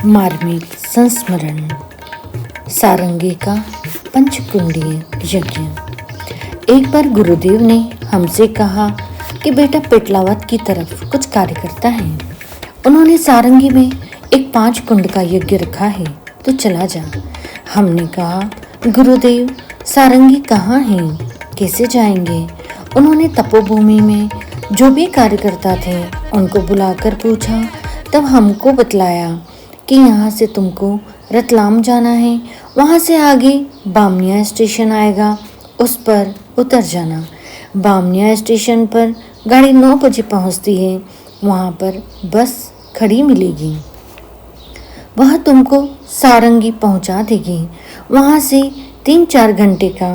मार्मिक संस्मरण। सारंगी का पंचकुंडीय यज्ञ। एक बार गुरुदेव ने हमसे कहा कि बेटा पेटलावत की तरफ कुछ कार्य करता है। उन्होंने सारंगी में एक 5 कुंड का यज्ञ रखा है, तो चला जा। हमने कहा, गुरुदेव सारंगी कहाँ है, कैसे जाएंगे? उन्होंने तपोभूमि में जो भी कार्यकर्ता थे उनको बुलाकर पूछा, तब हमको बतलाया कि यहाँ से तुमको रतलाम जाना है, वहाँ से आगे बामनिया स्टेशन आएगा, उस पर उतर जाना। बामनिया स्टेशन पर गाड़ी 9 बजे पहुँचती है, वहाँ पर बस खड़ी मिलेगी, वह तुमको सारंगी पहुँचा देगी। वहाँ से 3-4 घंटे का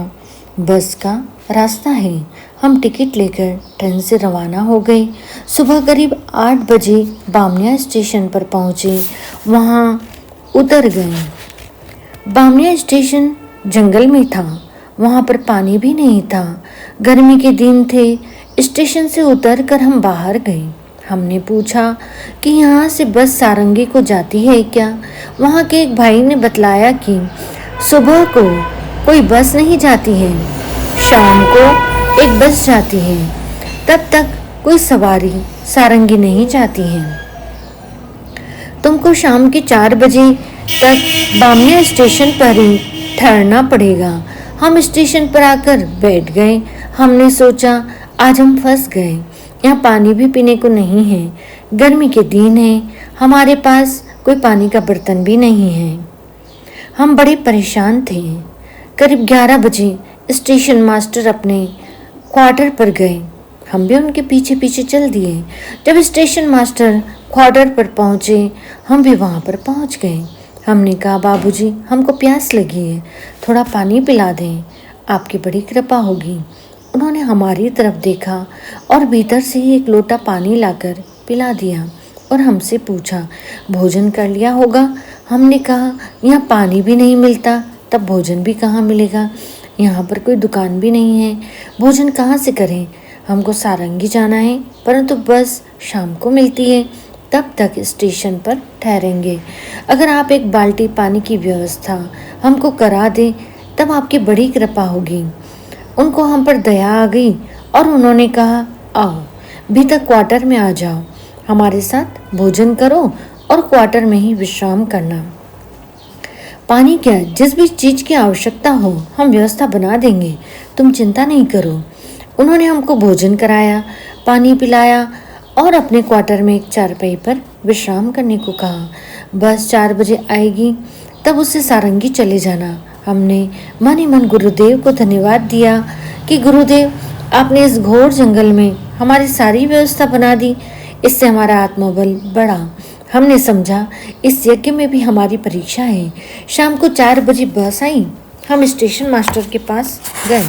बस का रास्ता है। हम टिकट लेकर ट्रेन से रवाना हो गए। सुबह करीब 8 बजे बामनिया स्टेशन पर पहुँचे, वहाँ उतर गए। बामनिया स्टेशन जंगल में था, वहाँ पर पानी भी नहीं था। गर्मी के दिन थे। स्टेशन से उतर कर हम बाहर गए। हमने पूछा कि यहाँ से बस सारंगी को जाती है क्या? वहाँ के एक भाई ने बतलाया कि सुबह को कोई बस नहीं जाती है, शाम को एक बस जाती है, तब तक कोई सवारी सारंगी नहीं जाती है। तुमको शाम के 4 बजे तक बामनिया स्टेशन पर ही ठहरना पड़ेगा। हम स्टेशन पर आकर बैठ गए। हमने सोचा आज हम फंस गए, यहाँ पानी भी पीने को नहीं है, गर्मी के दिन है, हमारे पास कोई पानी का बर्तन भी नहीं है। हम बड़े परेशान थे। करीब 11 बजे स्टेशन मास्टर अपने क्वार्टर पर गए। हम भी उनके पीछे पीछे चल दिए। जब स्टेशन मास्टर क्वार्टर पर पहुँचे, हम भी वहाँ पर पहुँच गए। हमने कहा, बाबूजी हमको प्यास लगी है, थोड़ा पानी पिला दें, आपकी बड़ी कृपा होगी। उन्होंने हमारी तरफ देखा और भीतर से ही एक लोटा पानी लाकर पिला दिया और हमसे पूछा, भोजन कर लिया होगा? हमने कहा, यहाँ पानी भी नहीं मिलता, तब भोजन भी कहाँ मिलेगा? यहाँ पर कोई दुकान भी नहीं है, भोजन कहाँ से करें? हमको सारंगी जाना है, परंतु बस शाम को मिलती है, तब तक स्टेशन पर ठहरेंगे। अगर आप एक बाल्टी पानी की व्यवस्था हमको करा दें, तब आपकी बड़ी कृपा होगी। उनको हम पर दया आ गई और उन्होंने कहा, आओ भीतर क्वार्टर में आ जाओ, हमारे साथ भोजन करो और क्वार्टर में ही विश्राम करना। पानी क्या, जिस भी चीज़ की आवश्यकता हो हम व्यवस्था बना देंगे, तुम चिंता नहीं करो। उन्होंने हमको भोजन कराया, पानी पिलाया और अपने क्वार्टर में एक चारपाई पर विश्राम करने को कहा। बस 4 बजे आएगी, तब उससे सारंगी चले जाना। हमने मन ही मन गुरुदेव को धन्यवाद दिया कि गुरुदेव आपने इस घोर जंगल में हमारी सारी व्यवस्था बना दी, इससे हमारा आत्मबल बढ़ा। हमने समझा इस यज्ञ में भी हमारी परीक्षा है। शाम को 4 बजे बस आई। हम स्टेशन मास्टर के पास गए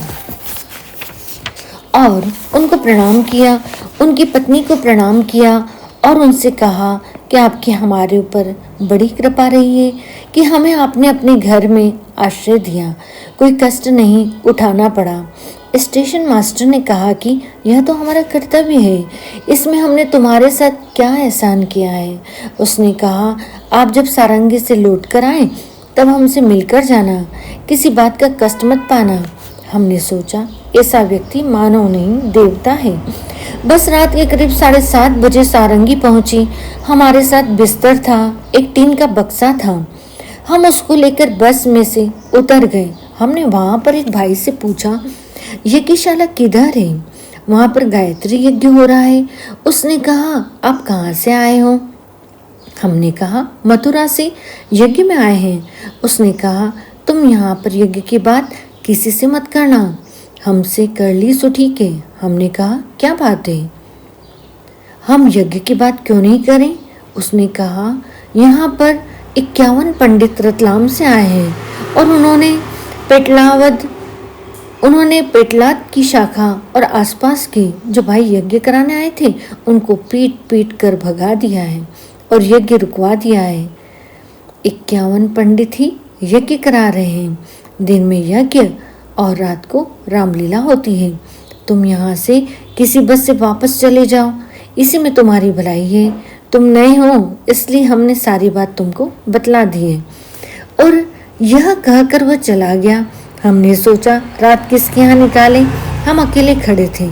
और उनको प्रणाम किया, उनकी पत्नी को प्रणाम किया और उनसे कहा कि आपकी हमारे ऊपर बड़ी कृपा रही है कि हमें आपने अपने घर में आश्रय दिया, कोई कष्ट नहीं उठाना पड़ा। स्टेशन मास्टर ने कहा कि यह तो हमारा कर्तव्य है, इसमें हमने तुम्हारे साथ क्या एहसान किया है। उसने कहा, आप जब सारंगी से लौट कर आए तब हमसे मिलकर जाना, किसी बात का कष्ट मत पाना। हमने सोचा ऐसा व्यक्ति मानव नहीं देवता है। बस रात के करीब 7:30 बजे सारंगी पहुंची। हमारे साथ बिस्तर था, एक टीन का बक्सा था। हम उसको लेकर बस में से उतर गए। हमने वहाँ पर एक भाई से पूछा, यज्ञशाला किधर है? वहाँ पर गायत्री यज्ञ हो रहा है। उसने कहा, आप कहाँ से आए हो? हमने कहा, मथुरा से यज्ञ में आए हैं। उसने कहा, तुम यहाँ पर यज्ञ की बात किसी से मत करना, हमसे कर ली सो ठीक है। हमने कहा, क्या बात है, हम यज्ञ की बात क्यों नहीं करें? उसने कहा, यहाँ पर 51 पंडित रतलाम से आए हैं और उन्होंने पेटलाद की शाखा और आसपास के जो भाई यज्ञ कराने आए थे उनको पीट पीट कर भगा दिया है और यज्ञ रुकवा दिया है। 51 पंडित ही यज्ञ करा रहे हैं, दिन में यज्ञ और रात को रामलीला होती है। तुम यहाँ से किसी बस से वापस चले जाओ, इसी में तुम्हारी भलाई है। तुम नए हो इसलिए हमने सारी बात तुमको बतला दी है। और यह कहकर वह चला गया। हमने सोचा रात किसके यहाँ निकाले। हम अकेले खड़े थे।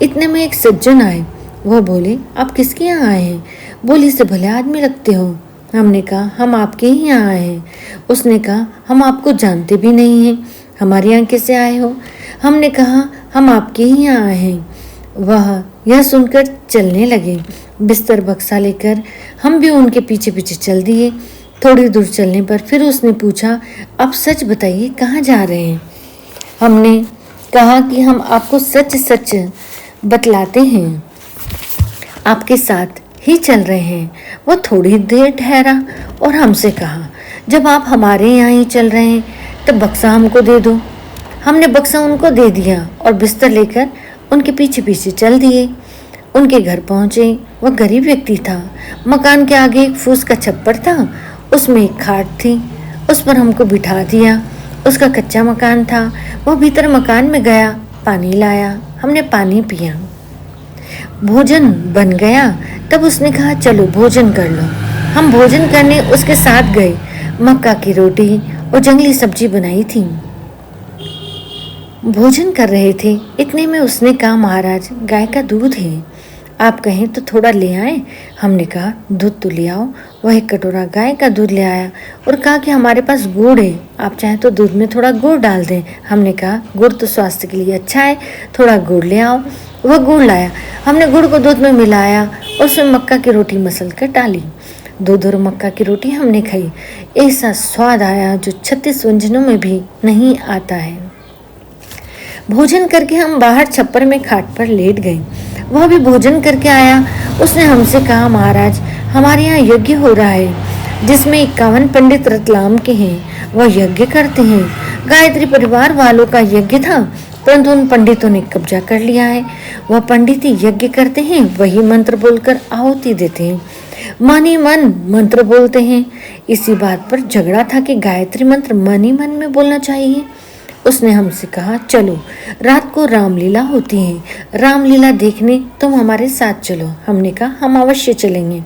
इतने में एक सज्जन आए। वह बोले, आप किसके यहाँ आए हैं? बोली से भले आदमी लगते हो। हमने कहा, हम आपके ही यहाँ आए हैं। उसने कहा, हम आपको जानते भी नहीं हैं, हमारे यहाँ कैसे आए हो? हमने कहा, हम आपके ही यहाँ आए हैं। वह यह सुनकर चलने लगे। बिस्तर बक्सा लेकर हम भी उनके पीछे पीछे चल दिए। थोड़ी दूर चलने पर फिर उसने पूछा, अब सच बताइए कहाँ जा रहे हैं? हमने कहा कि हम आपको सच सच बतलाते हैं, आपके साथ ही चल रहे हैं। वह थोड़ी देर ठहरा और हमसे कहा, जब आप हमारे यहाँ ही चल रहे हैं तब बक्सा हमको दे दो। हमने बक्सा उनको दे दिया और बिस्तर लेकर उनके पीछे पीछे चल दिए। उनके घर पहुँचे। वह गरीब व्यक्ति था। मकान के आगे एक फूस का छप्पर था, उसमें एक खाट थी। उस पर हमको बिठा दिया। उसका कच्चा मकान था। वह भीतर मकान में गया, पानी लाया। हमने पानी पिया। भोजन बन गया। तब उसने कहा, चलो भोजन कर लो। हम भोजन करने उसके साथ गए। मक्का की रोटी और जंगली सब्जी बनाई थी। भोजन कर रहे थे। इतने में उसने कहा, महाराज गाय का दूध है, आप कहें तो थोड़ा ले आए। हमने कहा, दूध तो ले आओ। वह एक कटोरा गाय का दूध ले आया और कहा कि हमारे पास गुड़ है, आप चाहें तो दूध में थोड़ा गुड़ डाल दें। हमने कहा, गुड़ तो स्वास्थ्य के लिए अच्छा है, थोड़ा गुड़ ले आओ। वह गुड़ लाया। हमने गुड़ को दूध में मिलाया और उसमें मक्का की रोटी मसल कर डाली। दूध और मक्का की रोटी हमने खाई। ऐसा स्वाद आया जो 36 व्यंजनों में भी नहीं आता है। भोजन करके हम बाहर छप्पर में खाट पर लेट गए। वह भी भोजन करके आया। उसने हमसे कहा, महाराज हमारे यहाँ यज्ञ हो रहा है जिसमें 51 पंडित रतलाम के हैं। वह यज्ञ करते हैं। गायत्री परिवार वालों का यज्ञ था, परंतु उन पंडितों ने कब्जा कर लिया है। वह पंडित ही यज्ञ करते हैं, वही मंत्र बोलकर आहुति देते हैं, मन ही मन मंत्र बोलते हैं। इसी बात पर झगड़ा था कि गायत्री मंत्र मन ही मन में बोलना चाहिए। उसने हमसे कहा, चलो रात को रामलीला होती है, रामलीला देखने तुम हमारे साथ चलो। हमने कहा, हम अवश्य चलेंगे।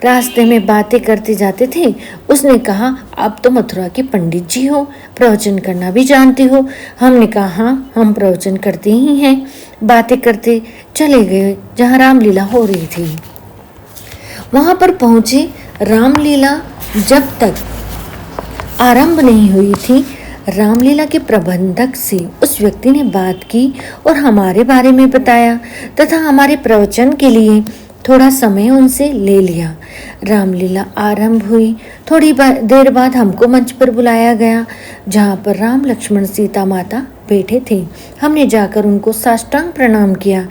रास्ते में बातें करते जाते थे। उसने कहा, आप तो मथुरा के पंडित जी हो, प्रवचन करना भी जानते हो। हमने कहा, हाँ हम प्रवचन करते ही हैं। बातें करते चले गए जहाँ रामलीला हो रही थी। वहाँ पर पहुँचे। रामलीला जब तक आरंभ नहीं हुई थी, रामलीला के प्रबंधक से उस व्यक्ति ने बात की और हमारे बारे में बताया तथा हमारे प्रवचन के लिए थोड़ा समय उनसे ले लिया। रामलीला आरंभ हुई। थोड़ी देर बाद हमको मंच पर बुलाया गया जहाँ पर राम लक्ष्मण सीता माता बैठे थे। हमने जाकर उनको साष्टांग प्रणाम किया।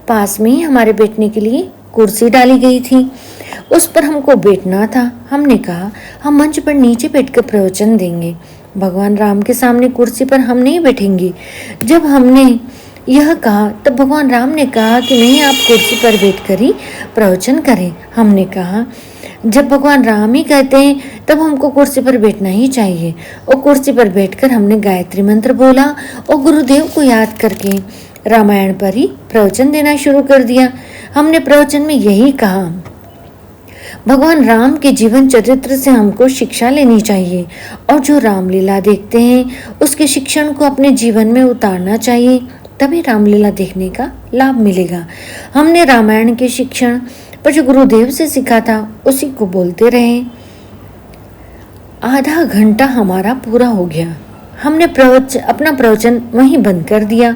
पास में ही हमारे बैठने के लिए कुर्सी डाली गई थी, उस पर हमको बैठना था। हमने कहा, हम मंच पर नीचे बैठकर प्रवचन देंगे, भगवान राम के सामने कुर्सी पर हम नहीं बैठेंगे। जब हमने यह कहा तब भगवान राम ने कहा कि नहीं, आप कुर्सी पर बैठकर ही प्रवचन करें। हमने कहा, जब भगवान राम ही कहते हैं तब हमको कुर्सी पर बैठना ही चाहिए। और कुर्सी पर बैठकर हमने गायत्री मंत्र बोला और गुरुदेव को याद करके रामायण पर ही प्रवचन देना शुरू कर दिया। हमने प्रवचन में यही कहा, भगवान राम के जीवन चरित्र से हमको शिक्षा लेनी चाहिए और जो रामलीला देखते हैं उसके शिक्षण को अपने जीवन में उतारना चाहिए, तभी रामलीला देखने का लाभ मिलेगा। हमने रामायण के शिक्षण पर जो गुरुदेव से सीखा था उसी को बोलते रहे। आधा घंटा हमारा पूरा हो गया। हमने अपना प्रवचन वहीं बंद कर दिया।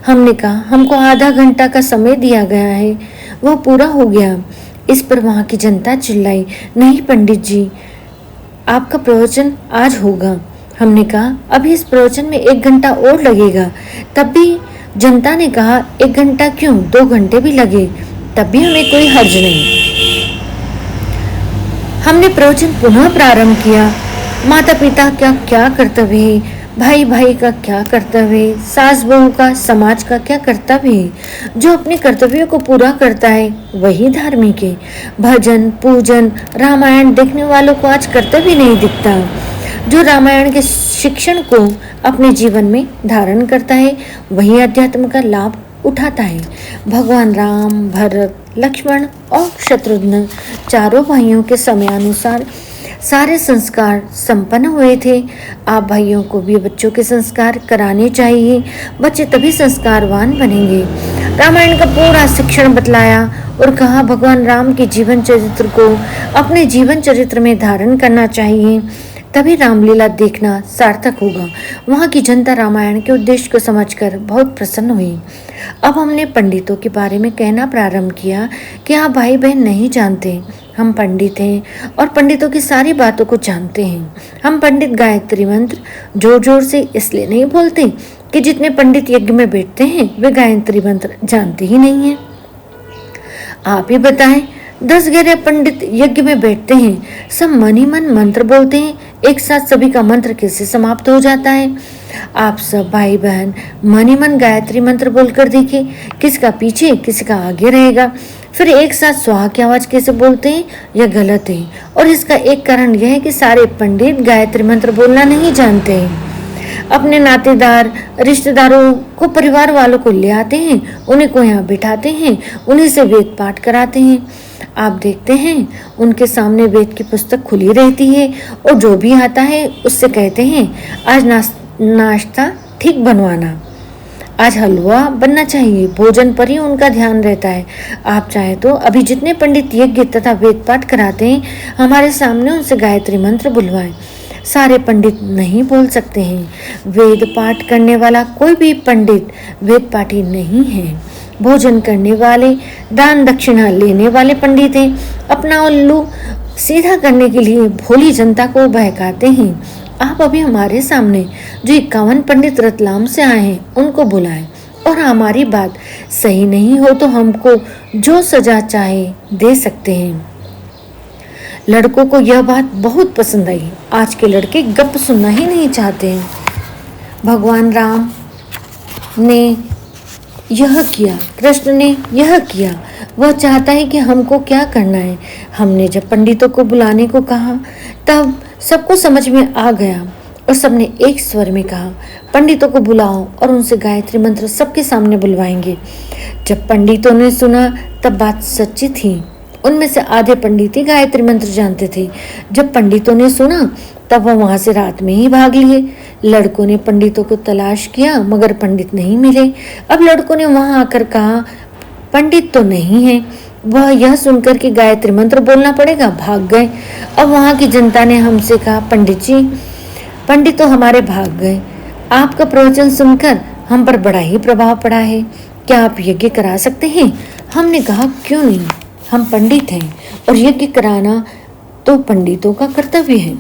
हमने कहा, हमको आधा घंटा का समय दिया गया है, वह पूरा हो गया। इस पर वहाँ की जनता चिल्लाई, नहीं पंडित जी, आपका प्रवचन आज होगा। हमने कहा, अभी इस प्रवचन में 1 घंटा और लगेगा। तब भी जनता ने कहा, 1 घंटा क्यों, 2 घंटे भी लगे तब भी हमें कोई हर्ज नहीं। हमने प्रवचन पुनः प्रारंभ किया। माता पिता का क्या कर्तव्य है, भाई भाई का क्या कर्तव्य है, सास बहू का, समाज का क्या कर्तव्य है। जो अपने कर्तव्यों को पूरा करता है वही धार्मिक है। भजन पूजन रामायण देखने वालों को आज कर्तव्य नहीं दिखता। जो रामायण के शिक्षण को अपने जीवन में धारण करता है वही अध्यात्म का लाभ उठाता है। भगवान राम, भरत, लक्ष्मण और शत्रुघ्न चारों भाइयों के समयानुसार सारे संस्कार संपन्न हुए थे। आप भाइयों को भी बच्चों के संस्कार कराने चाहिए, बच्चे तभी संस्कारवान बनेंगे। रामायण का पूरा शिक्षण बतलाया और कहा भगवान राम के जीवन चरित्र को अपने जीवन चरित्र में धारण करना चाहिए, तभी रामलीला देखना सार्थक होगा। वहाँ की जनता रामायण के उद्देश्य को समझकर बहुत प्रसन्न हुई। अब हमने पंडितों के बारे में कहना प्रारंभ किया कि आप भाई बहन नहीं जानते, हम पंडित हैं और पंडितों की सारी बातों को जानते हैं। हम पंडित गायत्री मंत्र जोर जोर से इसलिए नहीं बोलते कि जितने पंडित यज्ञ में बैठते हैं वे गायत्री मंत्र जानते ही नहीं हैं। आप ही बताएं, 10-11 पंडित यज्ञ में बैठते हैं, सब मन ही मन मंत्र बोलते हैं, एक साथ सभी का मंत्र कैसे समाप्त हो जाता है? आप सब भाई बहन मन ही मन गायत्री मंत्र बोलकर देखिए, किसका पीछे किसका आगे रहेगा। फिर एक साथ स्वाहा की आवाज कैसे बोलते हैं? यह गलत है और इसका एक कारण यह है कि सारे पंडित गायत्री मंत्र बोलना नहीं जानते हैं। अपने नातेदार रिश्तेदारों को परिवार वालों को ले आते हैं, उन्हीं को यहाँ बिठाते हैं, उन्हीं से वेद पाठ कराते हैं। आप देखते हैं उनके सामने वेद की पुस्तक खुली रहती है और जो भी आता है उससे कहते हैं आज नाश्ता ठीक बनवाना, आज हलवा बनना चाहिए। भोजन पर ही उनका ध्यान रहता है। आप चाहे तो अभी जितने पंडित यज्ञ तथा वेद पाठ कराते हैं हमारे सामने उनसे गायत्री मंत्र बुलवाएं। सारे पंडित नहीं बोल सकते हैं। वेद पाठ करने वाला कोई भी पंडित वेद पाठी नहीं है। भोजन करने वाले दान दक्षिणा लेने वाले पंडित हैं। अपना उल्लू सीधा करने के लिए भोली जनता को बहकाते हैं। आप अभी हमारे सामने जो 51 पंडित रतलाम से आए हैं उनको बुलाएं और हमारी बात सही नहीं हो तो हमको जो सजा चाहे दे सकते हैं। लड़कों को यह बात बहुत पसंद आई। आज के लड़के गप सुनना ही नहीं चाहते हैं। भगवान राम ने यह किया, कृष्ण ने यह किया, वह चाहता है कि हमको क्या करना है। हमने जब पंडितों को बुलाने को कहा तब सबको समझ में आ गया और सबने एक स्वर में कहा पंडितों को बुलाओ और उनसे गायत्री मंत्र सबके सामने बुलवाएंगे। जब पंडितों ने सुना तब बात सच्ची थी। उनमें से आधे पंडित ही गायत्री मंत्र जानते थे। जब पंडितों ने सुना तब वह वहां से रात में ही भाग लिए। लड़कों ने पंडितों को तलाश किया मगर पंडित नहीं मिले। अब लड़कों ने वहां आकर कहा पंडित तो नहीं है। वह यह सुनकर कि गायत्री मंत्र बोलना पड़ेगा भाग गए। अब वहां की जनता ने हमसे कहा पंडित जी, पंडित तो हमारे भाग गए। आपका प्रवचन सुनकर हम पर बड़ा ही प्रभाव पड़ा है, क्या आप यज्ञ करा सकते हैं? हमने कहा क्यों नहीं, हम पंडित हैं और यज्ञ कराना तो पंडितों का कर्तव्य है।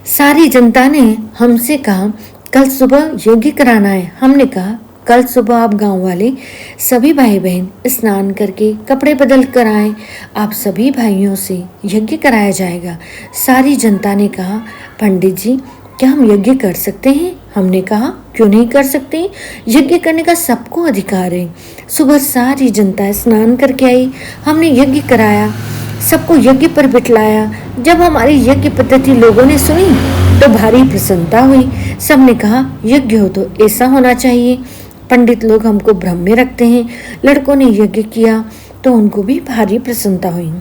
सारी जनता ने हमसे कहा कल सुबह यज्ञ कराना है। हमने कहा कल सुबह आप गांव वाले सभी भाई बहन स्नान करके कपड़े बदल कर आए, आप सभी भाइयों से यज्ञ कराया जाएगा। सारी जनता ने कहा पंडित जी क्या हम यज्ञ कर सकते हैं? हमने कहा क्यों नहीं कर सकते, यज्ञ करने का सबको अधिकार है। सुबह सारी जनता स्नान करके आई, हमने यज्ञ कराया, सबको यज्ञ पर बिठलाया। जब हमारी यज्ञ पद्धति लोगों ने सुनी तो भारी प्रसन्नता हुई। सबने कहा यज्ञ हो तो ऐसा होना चाहिए। पंडित लोग हमको भ्रम में रखते हैं। लड़कों ने यज्ञ किया तो उनको भी भारी प्रसन्नता हुई।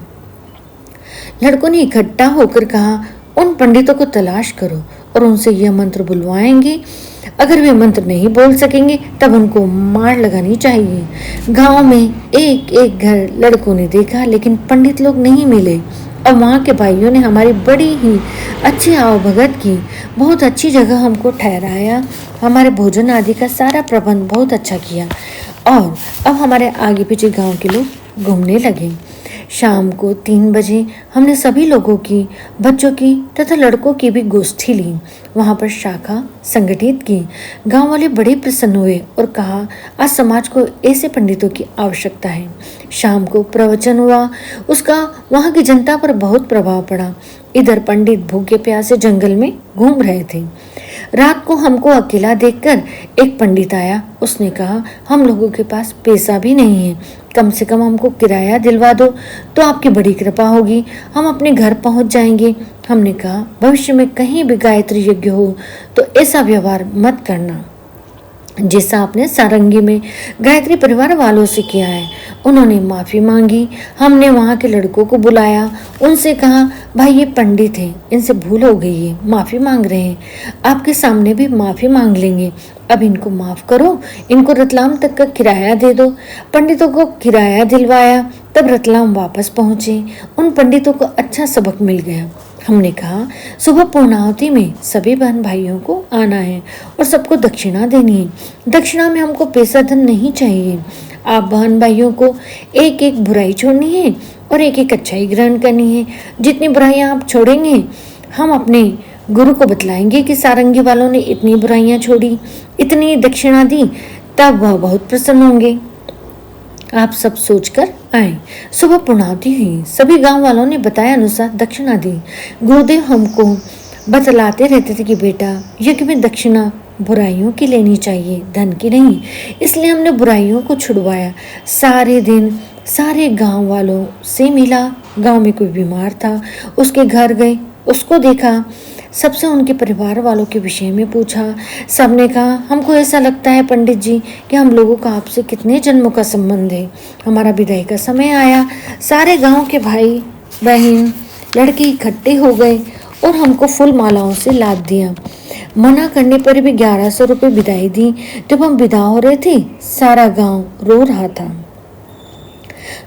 लड़कों ने इकट्ठा होकर कहा उन पंडितों को तलाश करो और उनसे यह मंत्र बुलवाएंगे। अगर वे मंत्र नहीं बोल सकेंगे तब उनको मार लगानी चाहिए। गांव में एक एक घर लड़कों ने देखा लेकिन पंडित लोग नहीं मिले। अब वहाँ के भाइयों ने हमारी बड़ी ही अच्छी आवभगत की, बहुत अच्छी जगह हमको ठहराया, हमारे भोजन आदि का सारा प्रबंध बहुत अच्छा किया और अब हमारे आगे पीछे गांव के लोग घूमने लगे। शाम को 3 बजे हमने सभी लोगों की, बच्चों की तथा लड़कों की भी गोष्ठी ली, वहाँ पर शाखा संगठित की। गांव वाले बड़े प्रसन्न हुए और कहा आज समाज को ऐसे पंडितों की आवश्यकता है। शाम को प्रवचन हुआ, उसका वहाँ की जनता पर बहुत प्रभाव पड़ा। इधर पंडित भूखे प्यासे जंगल में घूम रहे थे। रात को हमको अकेला देखकर एक पंडित आया। उसने कहा हम लोगों के पास पैसा भी नहीं है, कम से कम हमको किराया दिलवा दो तो आपकी बड़ी कृपा होगी, हम अपने घर पहुंच जाएंगे। हमने कहा भविष्य में कहीं भी गायत्री यज्ञ हो तो ऐसा व्यवहार मत करना। जैसा आपने सारंगी में गायत्री परिवार वालों से किया है। उन्होंने माफ़ी मांगी। हमने वहाँ के लड़कों को बुलाया, उनसे कहा भाई ये पंडित हैं, इनसे भूल हो गई है, माफ़ी मांग रहे हैं, आपके सामने भी माफ़ी मांग लेंगे, अब इनको माफ़ करो, इनको रतलाम तक का किराया दे दो। पंडितों को किराया दिलवाया, तब रतलाम वापस पहुँचे। उन पंडितों को अच्छा सबक मिल गया। हमने कहा सुबह पूर्णाहुति में सभी बहन भाइयों को आना है और सबको दक्षिणा देनी है। दक्षिणा में हमको पैसा धन नहीं चाहिए। आप बहन भाइयों को एक एक बुराई छोड़नी है और एक एक अच्छाई ग्रहण करनी है। जितनी बुराइयां आप छोड़ेंगे, हम अपने गुरु को बतलाएंगे कि सारंगी वालों ने इतनी बुराइयां छोड़ी, इतनी दक्षिणा दी, तब वह बहुत प्रसन्न होंगे। आप सब सोचकर आए। सुबह पूर्णाहुति हुई। सभी गांव वालों ने बताया अनुसार दक्षिणा दी। गुरुदेव हमको बतलाते रहते थे कि बेटा यज्ञ में दक्षिणा बुराइयों की लेनी चाहिए, धन की नहीं। इसलिए हमने बुराइयों को छुड़वाया। सारे दिन सारे गांव वालों से मिला। गांव में कोई बीमार था, उसके घर गए, उसको देखा, सबसे उनके परिवार वालों के विषय में पूछा। सबने कहा हमको ऐसा लगता है पंडित जी कि हम लोगों का आपसे कितने जन्मों का संबंध है। हमारा विदाई का समय आया। सारे गांव के भाई बहन लड़के इकट्ठे हो गए और हमको फूल मालाओं से लाद दिया। मना करने पर भी 1100 रुपये विदाई दी। जब हम विदा हो रहे थे, सारा गांव रो रहा था।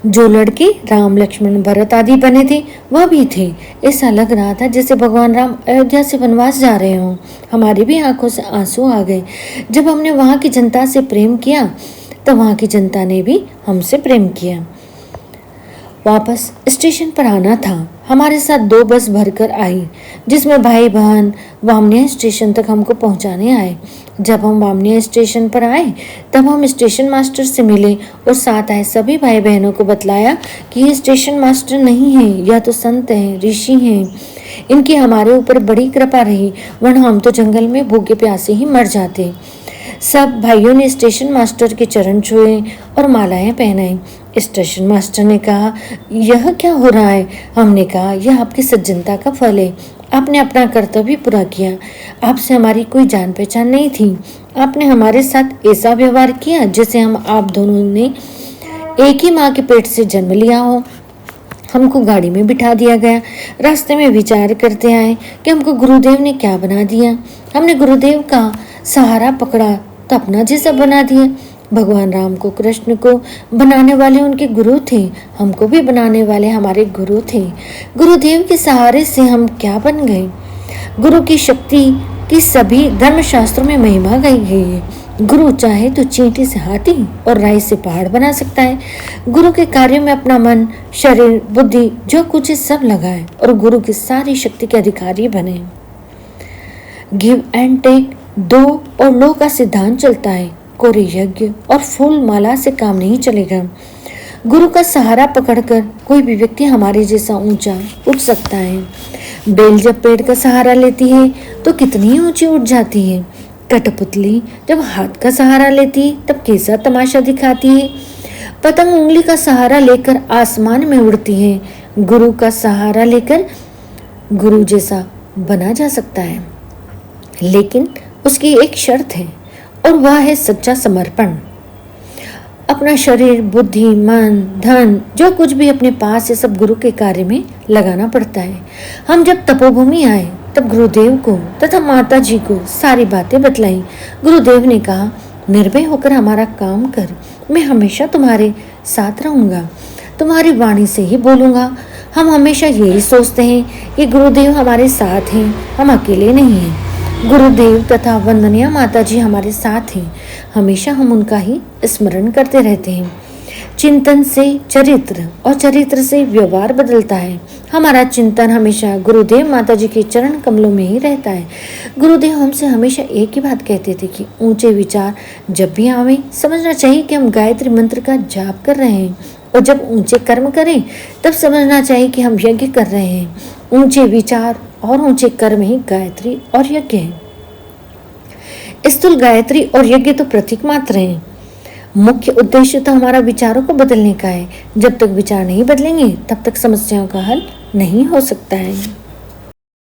जो लड़के राम लक्ष्मण भरत आदि बने थे वह भी थे। ऐसा लग रहा था जैसे भगवान राम अयोध्या से वनवास जा रहे हों। हमारी भी आंखों से आंसू आ गए। जब हमने वहाँ की जनता से प्रेम किया, तो वहाँ की जनता ने भी हमसे प्रेम किया। वापस स्टेशन पर आना था। हमारे साथ 2 बस भरकर आई, जिसमें भाई बहन वामनिया स्टेशन तक हमको पहुंचाने आए। जब हम वामनिया स्टेशन पर आए, तब हम स्टेशन मास्टर से मिले और साथ आए सभी भाई बहनों को बतलाया कि ये स्टेशन मास्टर नहीं है, यह तो संत हैं, ऋषि हैं। इनकी हमारे ऊपर बड़ी कृपा रही, वरना हम तो जंगल में भूखे प्यासे ही मर जाते। सब भाइयों ने स्टेशन मास्टर के चरण छुए और मालाएं पहनाई। स्टेशन मास्टर ने कहा यह क्या हो रहा है? हमने कहा यह आपकी सज्जनता का फल है। आपने अपना कर्तव्य पूरा किया। आपसे हमारी कोई जान पहचान नहीं थी। आपने हमारे साथ ऐसा व्यवहार किया जैसे हम आप दोनों ने एक ही माँ के पेट से जन्म लिया हो। हमको गाड़ी में बिठा दिया गया। रास्ते में विचार करते आए कि हमको गुरुदेव ने क्या बना दिया। हमने गुरुदेव का सहारा पकड़ा तो अपना जैसा बना दिया। भगवान राम को, कृष्ण को बनाने वाले उनके गुरु थे, हमको भी बनाने वाले हमारे गुरु थे। गुरुदेव के सहारे से हम क्या बन गए? गुरु की शक्ति की सभी धर्मशास्त्रों में महिमा गाई गई है। गुरु चाहे तो चींटी से हाथी और राई से पहाड़ बना सकता है। गुरु के कार्यों में अपना मन, शरीर, बुद्धि जो कुछ है सब लगाए और गुरु की सारी शक्ति के अधिकारी बने। गिव एंड टेक, दो और लो का सिद्धांत चलता है। कोरे यज्ञ और फूल माला से काम नहीं चलेगा। गुरु का सहारा पकड़कर कोई भी व्यक्ति हमारे जैसा ऊंचा उठ सकता है। बेल जब पेड़ का सहारा लेती है तो कितनी ऊंची उठ जाती है। कठपुतली जब हाथ का सहारा लेती है तब कैसा तमाशा दिखाती है। पतंग उंगली का सहारा लेकर आसमान में उड़ती है। गुरु का सहारा लेकर गुरु जैसा बना जा सकता है, लेकिन उसकी एक शर्त है और वह है सच्चा समर्पण। अपना शरीर, बुद्धि, मन, धन जो कुछ भी अपने पास है सब गुरु के कार्य में लगाना पड़ता है। हम जब तपोभूमि आए तब गुरुदेव को तथा माता जी को सारी बातें बतलाई। गुरुदेव ने कहा निर्भय होकर हमारा काम कर, मैं हमेशा तुम्हारे साथ रहूंगा, तुम्हारी वाणी से ही बोलूंगा। हम हमेशा यही सोचते हैं कि गुरुदेव हमारे साथ हैं, हम अकेले नहीं हैं। गुरुदेव तथा वंदनीय माता जी हमारे साथ हैं, हमेशा हम उनका ही स्मरण करते रहते हैं। चिंतन से चरित्र और चरित्र से व्यवहार बदलता है। हमारा चिंतन हमेशा गुरुदेव माता जी के चरण कमलों में ही रहता है। गुरुदेव हमसे हमेशा एक ही बात कहते थे कि ऊंचे विचार जब भी आवे समझना चाहिए कि हम गायत्री मंत्र का जाप कर रहे हैं, और जब ऊंचे कर्म करें तब समझना चाहिए कि हम यज्ञ कर रहे हैं। ऊंचे विचार और ऊंचे कर्म ही गायत्री और यज्ञ है। स्थूल गायत्री और यज्ञ तो प्रतीक मात्र हैं। मुख्य उद्देश्य तो हमारा विचारों को बदलने का है। जब तक विचार नहीं बदलेंगे तब तक समस्याओं का हल नहीं हो सकता है।